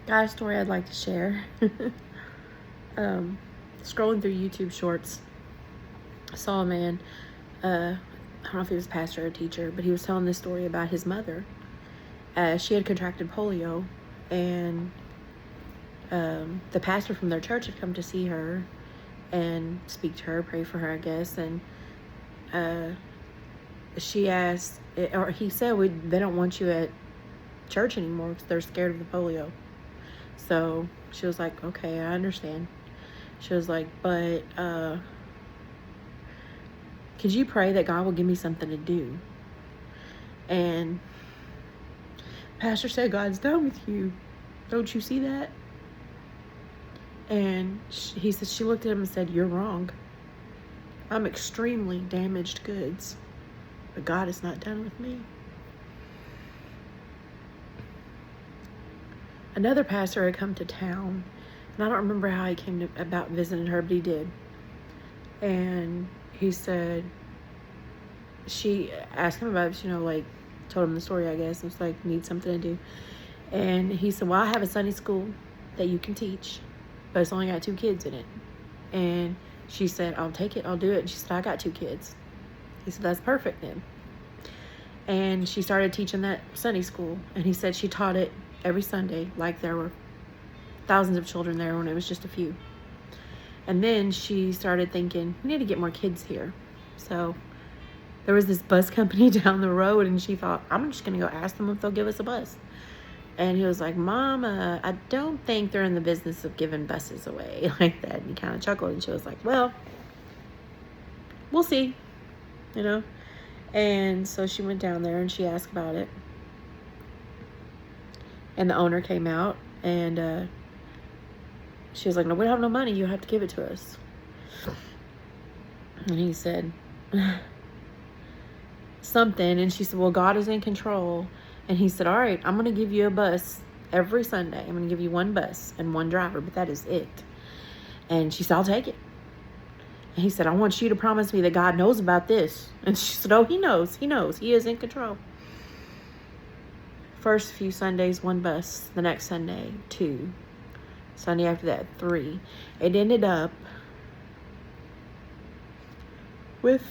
Got a story I'd like to share. Scrolling through YouTube shorts, I saw a man, I don't know if he was a pastor or a teacher, but he was telling this story about his mother. She had contracted polio, and the pastor from their church had come to see her and speak to her, pray for her, I guess, and she asked, or he said, they don't want you at church anymore because they're scared of the polio. So she was like, okay, I understand. She was like, but could you pray that God will give me something to do? And pastor said, God's done with you. Don't you see that? And he said, she looked at him and said, you're wrong. I'm extremely damaged goods, but God is not done with me. Another pastor had come to town, and I don't remember how he came about visiting her, but he did. And he said, she asked him about it, told him the story, I guess. It was need something to do. And he said, well, I have a Sunday school that you can teach, but it's only got 2 kids in it. And she said, I'll take it, I'll do it. And she said, I got 2 kids. He said, that's perfect then. And she started teaching that Sunday school. And he said she taught it every Sunday, like there were thousands of children there when it was just a few. And then she started thinking, we need to get more kids here. So there was this bus company down the road, and she thought, I'm just going to go ask them if they'll give us a bus. And he was like, Mama, I don't think they're in the business of giving buses away like that. And he kind of chuckled, and she was like, well, we'll see, And so she went down there and she asked about it. And the owner came out, and she was like, no, we don't have no money. You have to give it to us. And he said something, and she said, well, God is in control. And he said, all right, I'm going to give you a bus every Sunday. I'm going to give you 1 bus and 1 driver, but that is it. And she said, I'll take it. And he said, I want you to promise me that God knows about this. And she said, oh, he knows. He knows. He is in control. First few Sundays, 1 bus. The next Sunday, 2. Sunday after that, 3. It ended up with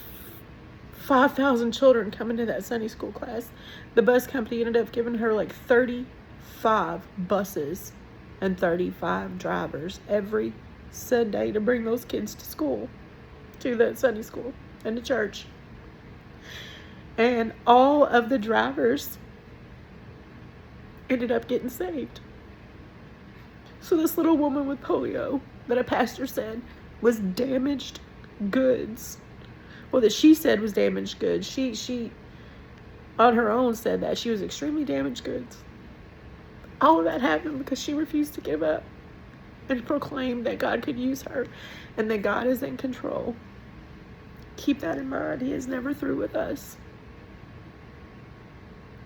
5,000 children coming to that Sunday school class. The bus company ended up giving her 35 buses and 35 drivers every Sunday to bring those kids to school, to that Sunday school and to church. And all of the drivers ended up getting saved. So this little woman with polio that a pastor said was damaged goods. Well, that she said was damaged goods. She on her own said that she was extremely damaged goods. All of that happened because she refused to give up and proclaim that God could use her and that God is in control. Keep that in mind. He is never through with us.